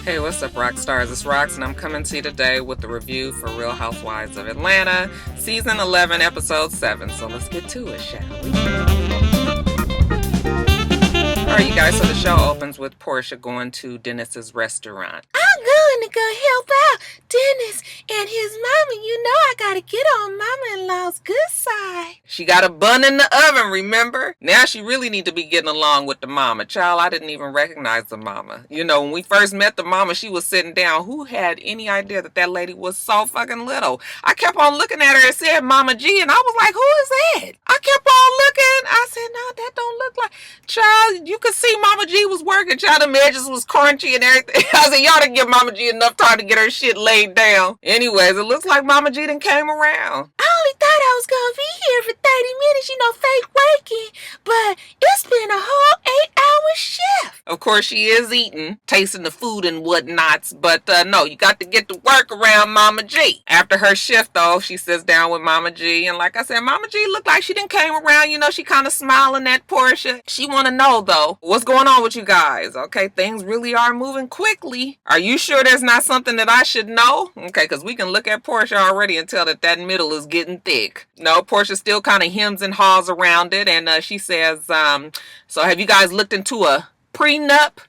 Hey, what's up, Roxstars? It's Rox, and I'm coming to you today with the review for Real Housewives of Atlanta, Season 11, Episode 7. So let's get to it, shall we? Alright, you guys, so the show opens with Portia going to Dennis's restaurant. I'm going to go help out Dennis and his mama. You know I gotta get on mama-in-law's good side. She got a bun in the oven, remember? Now she really need to be getting along with the mama. Child, I didn't even recognize the mama. You know, when we first met the mama, she was sitting down. Who had any idea that that lady was so fucking little? I kept on looking at her and said Mama G, and I was like, who is that? I kept on looking. I said, no, that don't look like... Child, you could see Mama G was working. Child, the edges was crunchy and everything. I said, y'all didn't give Mama G enough time to get her shit laid down. Anyways, it looks like Mama G done came around. I only thought I was gonna be here for 30 minutes, fake working, but it's been a whole 8-hour shift. Of course, she is eating, tasting the food and whatnots, but no, you got to get to work around Mama G. After her shift, though, she sits down with Mama G, and like I said, Mama G looked like she done came around. You know, she kind of smiling at Portia. She want to know, though, what's going on with you guys? Okay, things really are moving quickly. Are you sure there's not something that I should know? Okay, because we can look at Portia already and tell that middle is getting thick. No, Portia still kind of hems and haws around it, and she says, so have you guys looked into a prenup?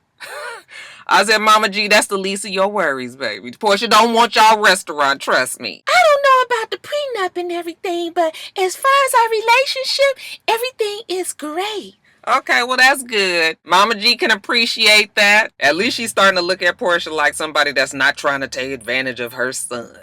I said, Mama G, that's the least of your worries, baby. Portia don't want y'all restaurant, trust me. I don't know about the prenup and everything, but as far as our relationship, everything is great. Okay, well, that's good. Mama G can appreciate that. At least she's starting to look at Portia like somebody that's not trying to take advantage of her son.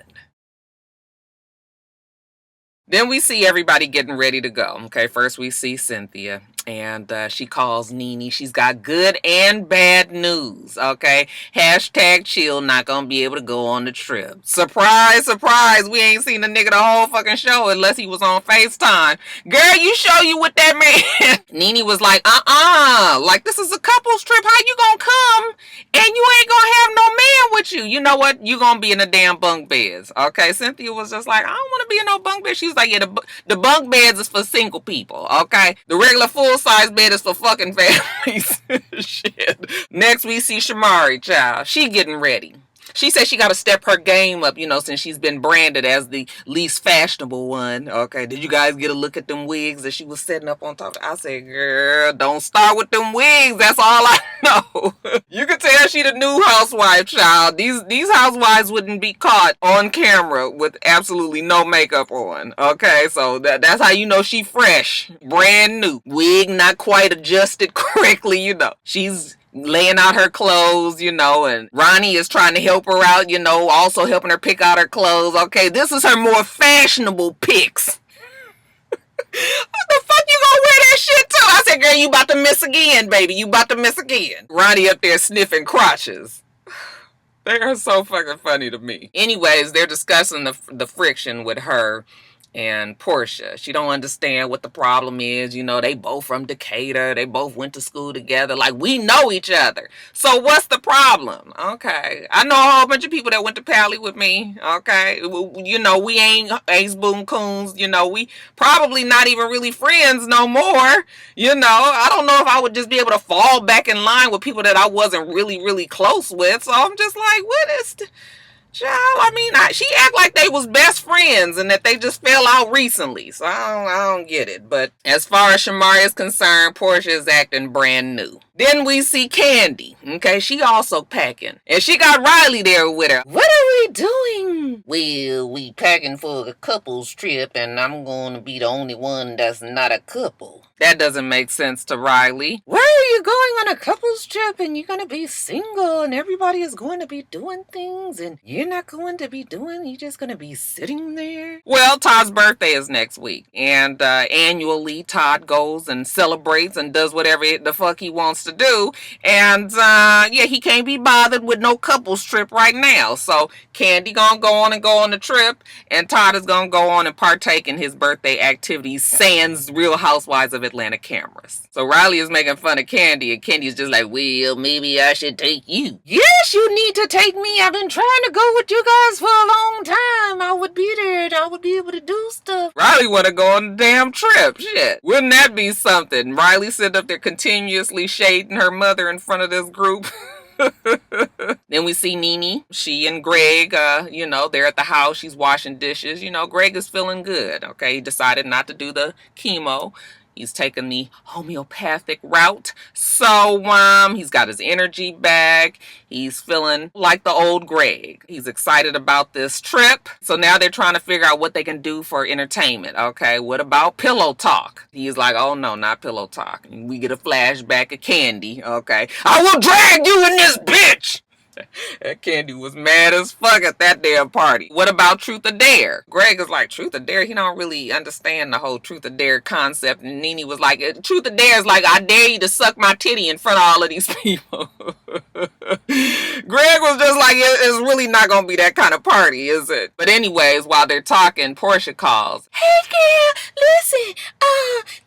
Then we see everybody getting ready to go. Okay, first we see Cynthia, and she calls Nene. She's got good and bad news, okay? Hashtag chill, not gonna be able to go on the trip. Surprise, surprise, we ain't seen the nigga the whole fucking show unless he was on FaceTime. Girl, you show you with that man. Nene was like, like this is a couple's trip. How you gonna come and you ain't gonna have no man with you? You know what? You gonna be in the damn bunk beds, okay? Cynthia was just like, I don't want to be in no bunk bed. She's like, yeah, the bunk beds is for single people, okay? The regular full-size bed is for fucking families. Shit. Next, we see Shamari, child. She getting ready. She said she got to step her game up, since she's been branded as the least fashionable one. Okay, did you guys get a look at them wigs that she was setting up on top? I said, girl, don't start with them wigs. That's all I know. You can tell she the new housewife, child. These housewives wouldn't be caught on camera with absolutely no makeup on. Okay, so that's how you know she fresh, brand new. Wig not quite adjusted correctly, She's laying out her clothes, and Ronnie is trying to help her out, also helping her pick out her clothes. Okay, this is her more fashionable picks. What the fuck you gonna wear that shit to? I said, girl, you about to miss again, baby. You about to miss again. Ronnie up there sniffing crotches. They are so fucking funny to me. Anyways, they're discussing the friction with her and Portia. She don't understand what the problem is. They both from Decatur. They both went to school together. Like, we know each other. So what's the problem? Okay. I know a whole bunch of people that went to Pally with me. Okay. We ain't ace boom coons. We probably not even really friends no more. I don't know if I would just be able to fall back in line with people that I wasn't really, really close with. So I'm just like, what is... Child, she act like they was best friends and that they just fell out recently. So I don't get it. But as far as Shamari is concerned, Portia is acting brand new. Then we see Kandi. Okay, she also packing. And she got Riley there with her. What are we doing? Well, we packing for a couple's trip and I'm going to be the only one that's not a couple. That doesn't make sense to Riley. Where are you going on a couple's trip and you're going to be single and everybody is going to be doing things and you're not going to be doing, you're just going to be sitting there? Well, Todd's birthday is next week. And annually, Todd goes and celebrates and does whatever the fuck he wants to do. And he can't be bothered with no couple's trip right now. So Kandi gonna go on the trip and Todd is gonna go on and partake in his birthday activities sans Real Housewives of Atlanta cameras. So Riley is making fun of Kandi and Candy's just like, well, maybe I should take you. Yes, you need to take me. I've been trying to go with you guys for a long time. I would be there and I would be able to do stuff. Riley want to go on the damn trip. Shit. Wouldn't that be something? Riley sitting up there continuously shading her mother in front of this group. Then we see Nene. She and Greg, they're at the house. She's washing dishes. Greg is feeling good. Okay, he decided not to do the chemo. He's taken the homeopathic route. So, he's got his energy back. He's feeling like the old Greg. He's excited about this trip. So now they're trying to figure out what they can do for entertainment. Okay, what about pillow talk? He's like, oh no, not pillow talk. And we get a flashback of Kandi. Okay, I will drag you in this bitch. That Kandi was mad as fuck at that damn party. What about Truth or Dare? Greg is like, Truth or Dare? He don't really understand the whole Truth or Dare concept. And Nene was like, Truth or Dare is like, I dare you to suck my titty in front of all of these people. Greg was just like, it's really not going to be that kind of party, is it? But anyways, while they're talking, Portia calls. Hey girl, listen,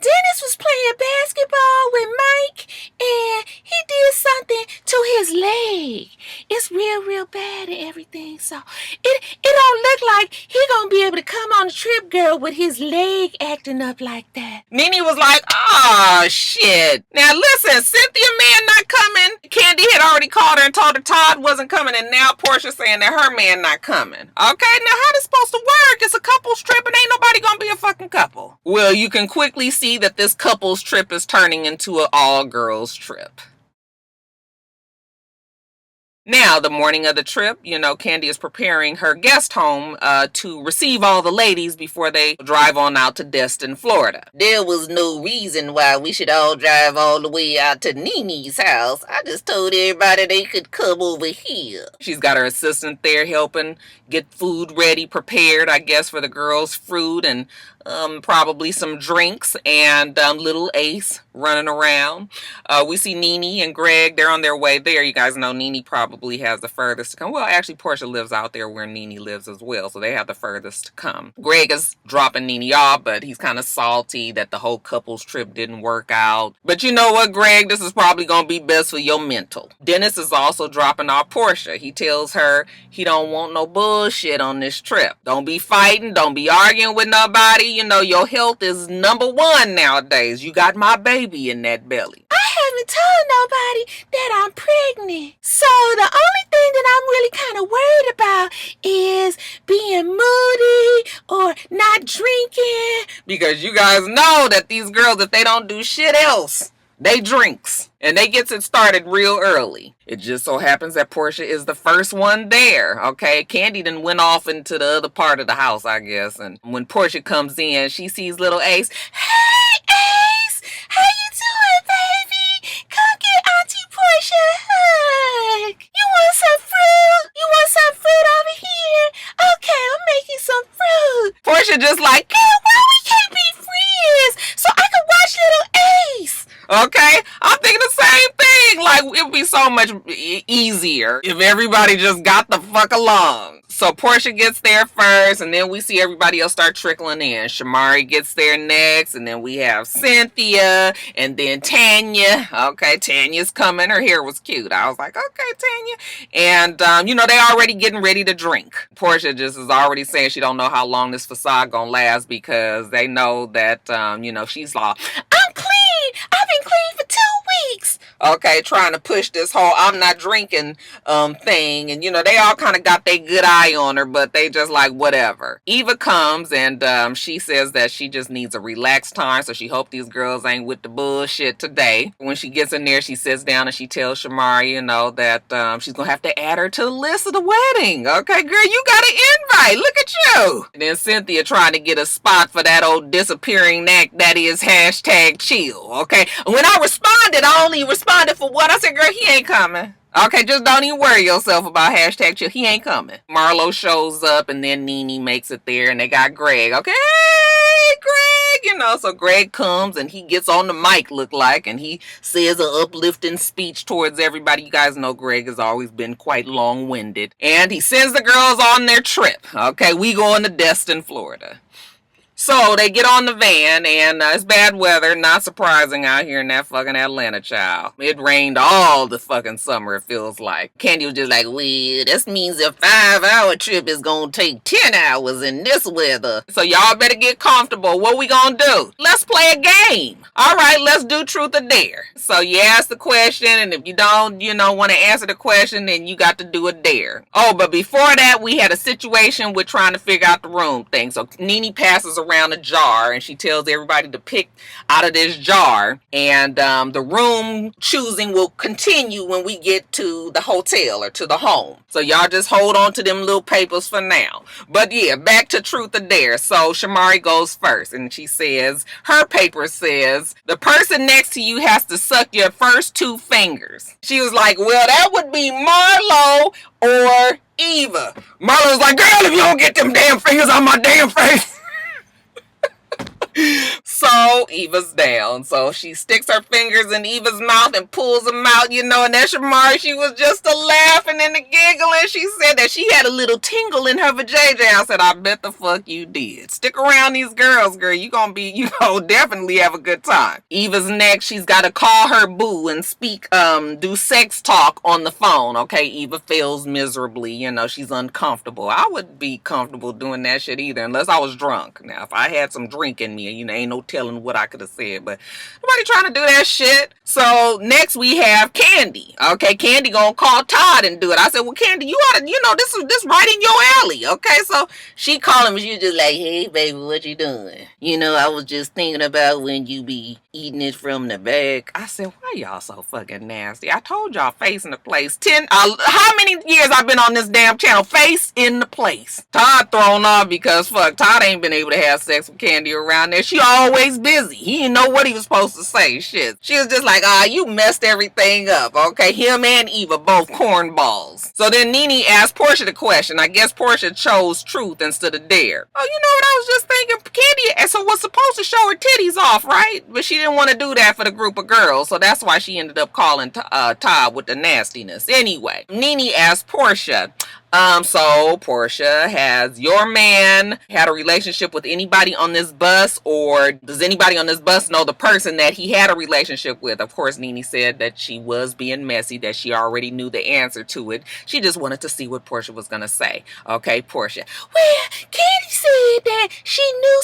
Dennis was playing basketball with Mike and he did something to his leg. It's real bad and everything, so it don't look like he gonna be able to come on the trip, girl, with his leg acting up like that. Nene was like, oh shit. Now listen, Cynthia man not coming. Kandi had already called her and told her Todd wasn't coming, and now Portia saying that her man not coming. Okay, now how this supposed to work? It's a couple's trip and ain't nobody gonna be a fucking couple. Well, you can quickly see that this couple's trip is turning into an all-girls trip. Now, the morning of the trip, Kandi is preparing her guest home to receive all the ladies before they drive on out to Destin, Florida. There was no reason why we should all drive all the way out to Nene's house. I just told everybody they could come over here. She's got her assistant there helping get food ready, prepared, I guess, for the girls' fruit and probably some drinks, and little Ace running around. We see Nene and Greg. They're on their way there. You guys know Nene probably has the furthest to come. Well, actually, Portia lives out there where Nene lives as well, so they have the furthest to come. Greg is dropping Nene off, but he's kind of salty that the whole couple's trip didn't work out. But you know what, Greg? This is probably going to be best for your mental. Dennis is also dropping off Portia. He tells her he don't want no bullshit on this trip. Don't be fighting. Don't be arguing with nobody. Your health is number one nowadays. You got my baby in that belly. I haven't told nobody that I'm pregnant. So the only thing that I'm really kind of worried about is being moody or not drinking. Because you guys know that these girls, if they don't do shit else, they drinks. And they gets it started real early. It just so happens that Portia is the first one there, okay? Kandi then went off into the other part of the house, I guess. And when Portia comes in, she sees little Ace. Hey, Ace! How you doing, baby? Come get Auntie Portia a hug. You want some fruit? You want some fruit over here? Okay, I'll make you some fruit. Portia just like, girl, why we can't be friends? So I can watch little Ace. Okay, I'm thinking the same thing. Like, it would be so much easier if everybody just got the fuck along. So Portia gets there first, and then we see everybody else start trickling in. Shamari gets there next, and then we have Cynthia, and then Tanya. Okay, Tanya's coming. Her hair was cute. I was like, okay, Tanya. And, they already getting ready to drink. Portia just is already saying she don't know how long this facade gonna last because they know that, she's like, I'm clean. I've been clean for 2 weeks. Okay, trying to push this whole I'm not drinking thing. And, they all kind of got their good eye on her, but they just like, whatever. Eva comes and she says that she just needs a relaxed time, so she hopes these girls ain't with the bullshit today. When she gets in there, she sits down and she tells Shamari, that she's going to have to add her to the list of the wedding. Okay, girl, you got an invite. Look at you. And then Cynthia trying to get a spot for that old disappearing neck that is #chill. Okay, when I responded, I only responded for what? I said, girl, he ain't coming. Okay, just don't even worry yourself about #chill. He ain't coming. Marlo shows up, and then Nene makes it there, and they got Greg. Okay, hey, Greg, so Greg comes, and he gets on the mic, look like, and he says an uplifting speech towards everybody. You guys know Greg has always been quite long-winded. And he sends the girls on their trip. Okay, we going to Destin, Florida. So they get on the van, and it's bad weather. Not surprising out here in that fucking Atlanta, child. It rained all the fucking summer, it feels like. Kandi was just like, well, this means a 5-hour trip is gonna take 10 hours in this weather. So y'all better get comfortable. What we gonna do? Let's play a game. All right, let's do truth or dare. So you ask the question, and if you don't, want to answer the question, then you got to do a dare. Oh, but before that, we had a situation with trying to figure out the room thing. So Nene passes around a jar, and she tells everybody to pick out of this jar, and the room choosing will continue when we get to the hotel or to the home. So y'all just hold on to them little papers for now. But yeah, back to truth or dare. So Shamari goes first, and she says, her paper says, the person next to you has to suck your first 2 fingers. She was like, well, that would be Marlo or Eva. Marlo's like, girl, if you don't get them damn fingers on my damn face. So Eva's down. So she sticks her fingers in Eva's mouth and pulls them out, and that Shamari, she was just a laughing and a giggling. She said that she had a little tingle in her vajayjay. I said, I bet the fuck you did. Stick around these girls, girl. You gonna definitely have a good time. Eva's next. She's got to call her boo and do sex talk on the phone. Okay, Eva fails miserably. She's uncomfortable. I wouldn't be comfortable doing that shit either unless I was drunk. Now, if I had some drink in me, ain't no telling what I could have said, but nobody trying to do that shit. So next we have Kandi. Okay, Kandi gonna call Todd and do it. I said, well, Kandi, you ought to, this right in your alley. Okay, so she called him and she was just like, hey, baby, what you doing? I was just thinking about when you be eating it from the bag. I said, why y'all so fucking nasty? I told y'all face in the place. How many years I've been on this damn channel? Face in the place. Todd thrown off because fuck, Todd ain't been able to have sex with Kandi around there. She always busy. He didn't know what he was supposed to say. Shit. She was just like, you messed everything up. Okay, him and Eva both cornballs. So then Nene asked Portia the question. I guess Portia chose truth instead of dare. Oh, you know what I was just thinking? Kandi so was supposed to show her titties off, right? But she didn't want to do that for the group of girls, so that's why she ended up calling Todd with the nastiness. Anyway, Nene asked Portia, so Portia, has your man had a relationship with anybody on this bus, or does anybody on this bus know the person that he had a relationship with? Of course, Nene said that she was being messy, that she already knew the answer to it. She just wanted to see what Portia was going to say. Okay, Portia. Well, Kandi said that she knew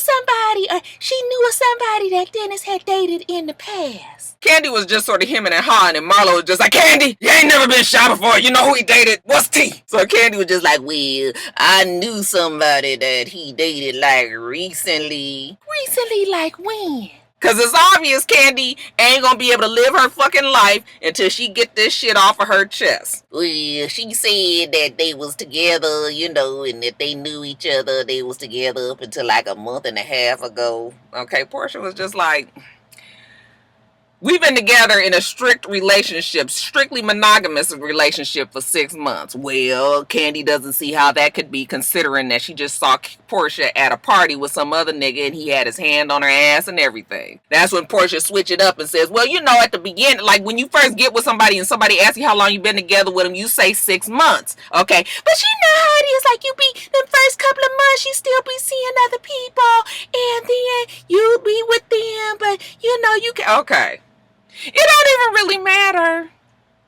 of somebody that Dennis had dated in the past. Kandi was just sort of hemming and hawing, and Marlo was just like, Kandi, you ain't never been shot before. You know who he dated? What's T? So Kandi was just like, well, I knew somebody that he dated like recently. Recently, like when? Cause it's obvious Kandi ain't gonna be able to live her fucking life until she get this shit off of her chest. Well, she said that they was together, and that they knew each other. They was together up until like a month and a half ago. Okay, Portia was just like, we've been together in a strict relationship, strictly monogamous relationship for 6 months. Well, Kandi doesn't see how that could be, considering that she just saw Portia at a party with some other nigga and he had his hand on her ass and everything. That's when Portia switch it up and says, well, at the beginning, like when you first get with somebody and somebody asks you how long you been together with them, you say 6 months. Okay, but you know how it is. Like you be the first couple of months, you still be seeing other people, and then you be with them, but you can. Okay. It don't even really matter,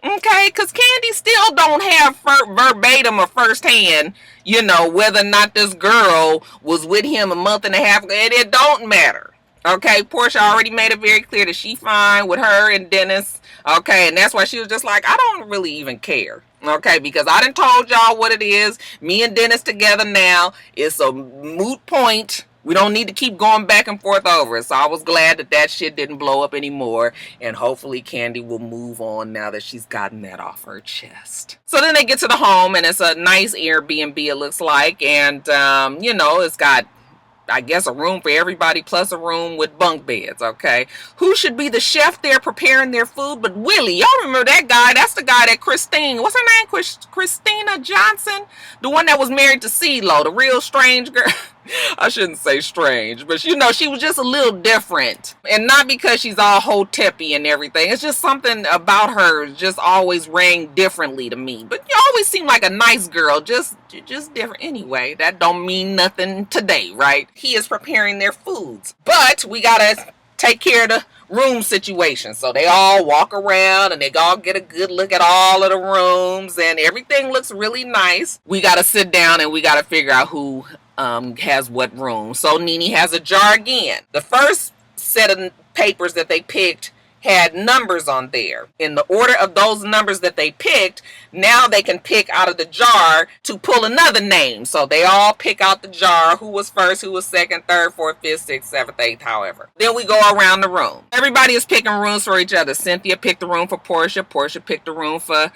okay? Because Kandi still don't have verbatim or firsthand, whether or not this girl was with him a month and a half ago. It don't matter, okay? Portia already made it very clear that she fine with her and Dennis, okay? And that's why she was just like, I don't really even care, okay? Because I done told y'all what it is. Me and Dennis together now. It's a moot point. We don't need to keep going back and forth over it. So I was glad that shit didn't blow up anymore. And hopefully Kandi will move on now that she's gotten that off her chest. So then they get to the home, and it's a nice Airbnb, it looks like. And, it's got, I guess, a room for everybody plus a room with bunk beds, okay? Who should be the chef there preparing their food but Willie? Y'all remember that guy? That's the guy that Christine, what's her name? Christina Johnson? The one that was married to CeeLo, the real strange girl. I shouldn't say strange, but you know, she was just a little different. And not because she's all hoteppy and everything. It's just something about her just always rang differently to me. But you always seem like a nice girl, just different. Anyway, that don't mean nothing today, right? He is preparing their foods. But we gotta take care of the room situation. So they all walk around and they all get a good look at all of the rooms and everything looks really nice. We got to sit down and we got to figure out who has what room. So Nene has a jar again. The first set of papers that they picked had numbers on there. In the order of those numbers that they picked, now they can pick out of the jar to pull another name. So they all pick out the jar, who was first, who was second, third, fourth, fifth, sixth, seventh, eighth, however. Then we go around the room. Everybody is picking rooms for each other. Cynthia picked the room for Portia. Portia picked the room for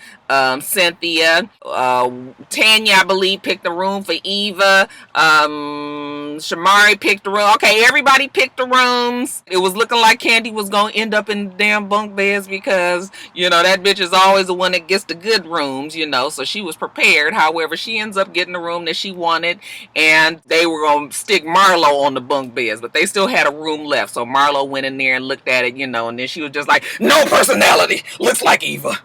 Cynthia. Tanya, I believe, picked the room for Eva. Shamari picked the room. Okay, everybody picked the rooms. It was looking like Kandi was going to end up in damn bunk beds because, you know, that bitch is always the one that gets the good rooms, you know, so she was prepared. However, she ends up getting the room that she wanted, and they were going to stick Marlo on the bunk beds, but they still had a room left. So Marlo went in there and looked at it, you know, and then she was just like, no personality, looks like Eva.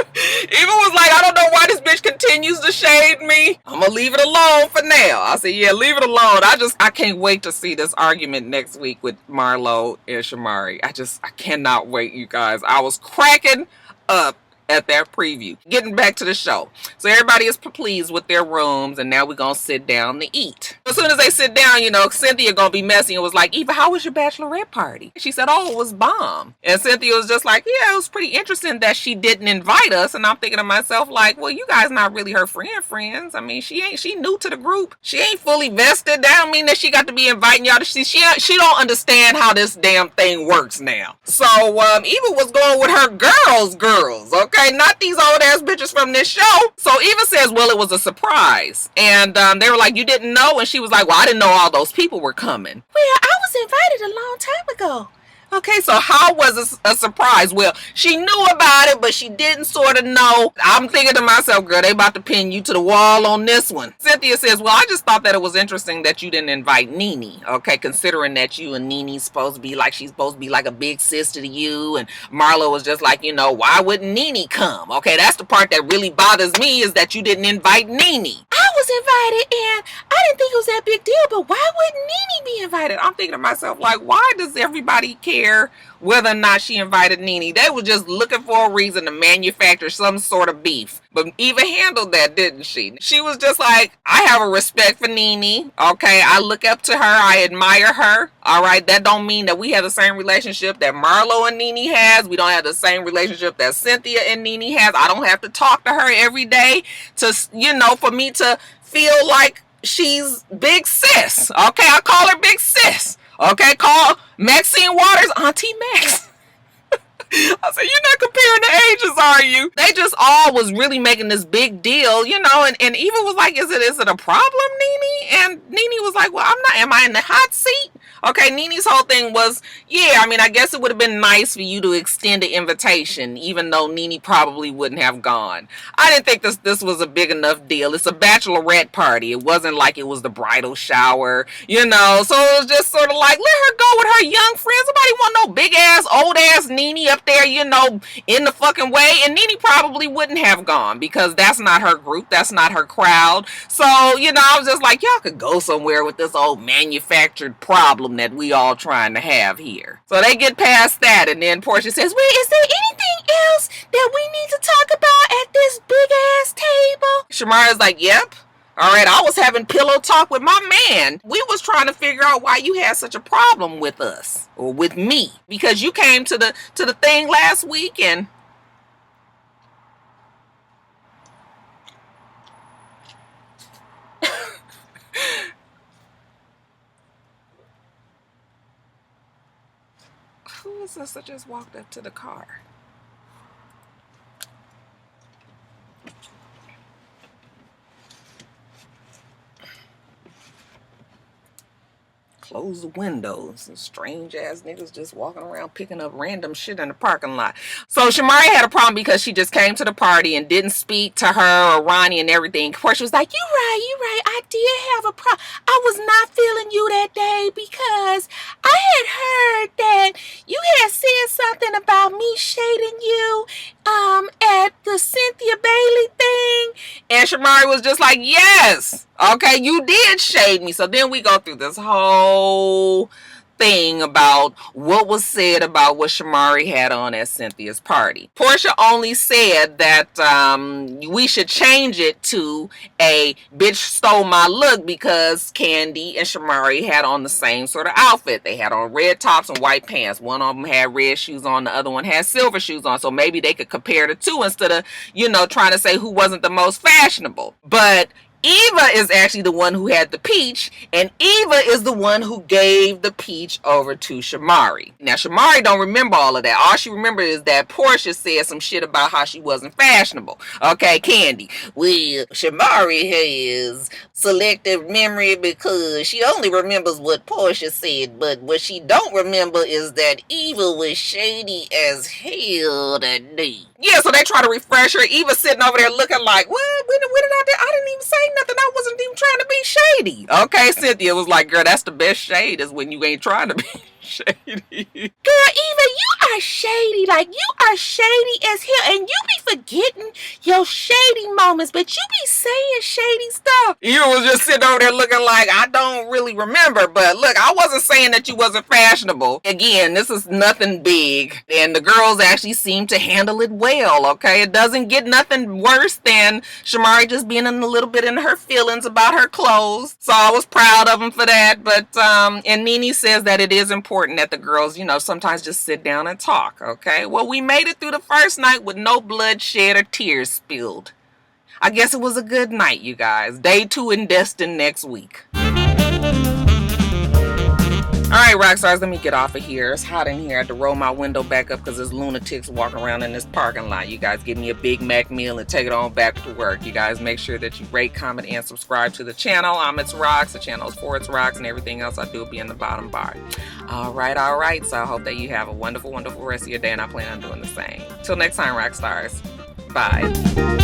Eva was like, I don't know why this bitch continues to shade me. I'm gonna leave it alone for now. I said, yeah, leave it alone. I can't wait to see this argument next week with Marlo and Shamari. I cannot wait, you guys. I was cracking up at that preview. Getting back to the show. So everybody is pleased with their rooms, and now we're gonna sit down to eat. As soon as they sit down, you know, Cynthia gonna be messy and was like, Eva, how was your bachelorette party? She said, oh, it was bomb. And Cynthia was just like, yeah, it was pretty interesting that she didn't invite us. And I'm thinking to myself, like, well, you guys not really her friends. I mean, she new to the group. She ain't fully vested. That don't mean that she got to be inviting y'all to see. She don't understand how this damn thing works now. So Eva was going with her girls, okay? Not these old ass bitches from this show. So Eva says, well, it was a surprise. And they were like, you didn't know? And she was like, well, I didn't know all those people were coming. Well, I was invited a long time ago. Okay, so how was it a surprise? Well, she knew about it, but she didn't sort of know. I'm thinking to myself, girl, they about to pin you to the wall on this one. Cynthia says, well, I just thought that it was interesting that you didn't invite Nene, okay, considering that you and Nene's supposed to be like, she's supposed to be like a big sister to you, and Marlo was just like, you know, why wouldn't Nene come? Okay, that's the part that really bothers me, is that you didn't invite Nene. I was invited, and I didn't think it was that big deal, but why wouldn't Nene be invited? I'm thinking to myself, like, why does everybody care whether or not she invited Nene? They were just looking for a reason to manufacture some sort of beef. But Eva handled that, didn't she? She was just like, I have a respect for Nene. Okay, I look up to her. I admire her. All right, that don't mean that we have the same relationship that Marlo and Nene has. We don't have the same relationship that Cynthia and Nene has. I don't have to talk to her every day to, you know, for me to feel like she's big sis. Okay, I call her big sis. Okay, call Maxine Waters Auntie Max. I said, you're not comparing the ages, are you? They just all was really making this big deal, you know, and Eva was like, is it a problem, Nene? And Nene was like, well, am I in the hot seat? Okay, Nene's whole thing was, yeah, I mean, I guess it would have been nice for you to extend an invitation, even though Nene probably wouldn't have gone. I didn't think this was a big enough deal. It's a bachelorette party. It wasn't like it was the bridal shower, you know, so it was just sort of like, let her go with her young friends. Nobody want no big ass, old ass Nene up there, you know, in the fucking way. And Nene probably wouldn't have gone because that's not her group. That's not her crowd. So, you know, I was just like, y'all could go somewhere with this old manufactured problem that we all trying to have here. So they get past that, and then Portia says, well, is there anything else that we need to talk about at this big ass table? Shamara's like, yep. All right, I was having pillow talk with my man. We was trying to figure out why you had such a problem with us, or with me, because you came to the thing last week and who is this that just walked up to the car? close the windows. Some strange ass niggas just walking around picking up random shit in the parking lot. So Shamari had a problem because she just came to the party and didn't speak to her or Ronnie and everything. Portia was like, you right. I did have a problem. I was not feeling you that day because I had heard that you had said something about me shading you at the Cynthia Bailey thing. And Shamari was just like, yes, okay, you did shade me. So then we go through this whole thing about what was said about what Shamari had on at Cynthia's party. Portia only said that we should change it to a bitch stole my look because Kandi and Shamari had on the same sort of outfit. They had on red tops and white pants. One of them had red shoes on, the other one had silver shoes on. So maybe they could compare the two instead of, trying to say who wasn't the most fashionable. But Eva is actually the one who had the peach, and Eva is the one who gave the peach over to Shamari. Now, Shamari don't remember all of that. All she remembers is that Portia said some shit about how she wasn't fashionable. Okay, Kandi. Well, Shamari has selective memory because she only remembers what Portia said, but what she don't remember is that Eva was shady as hell that day. Yeah, so they try to refresh her. Eva sitting over there looking like, what? When did I do? I didn't even say nothing. I wasn't even trying to be shady. Okay, Cynthia was like, girl, that's the best shade is when you ain't trying to be shady. Girl, Eva, you are shady. Like, you are shady as hell. And you be forgetting your shady moments, but you be saying shady stuff. Eva was just sitting over there looking like, I don't really remember. But look, I wasn't saying that you wasn't fashionable. Again, this is nothing big. And the girls actually seem to handle it well, okay? It doesn't get nothing worse than Shamari just being a little bit in her feelings about her clothes. So I was proud of them for that. But, and Nene says that it is important that the girls, sometimes just sit down and talk, okay? Well, we made it through the first night with no bloodshed or tears spilled. I guess it was a good night, you guys. Day 2 and destined next week. Alright, Rockstars, let me get off of here. It's hot in here. I had to roll my window back up because there's lunatics walking around in this parking lot. You guys give me a Big Mac meal and take it on back to work. You guys make sure that you rate, comment, and subscribe to the channel. I'm itsrox. The channel is for itsrox, and everything else I do will be in the bottom bar. Alright. So I hope that you have a wonderful, wonderful rest of your day, and I plan on doing the same. Till next time, Rockstars. Bye.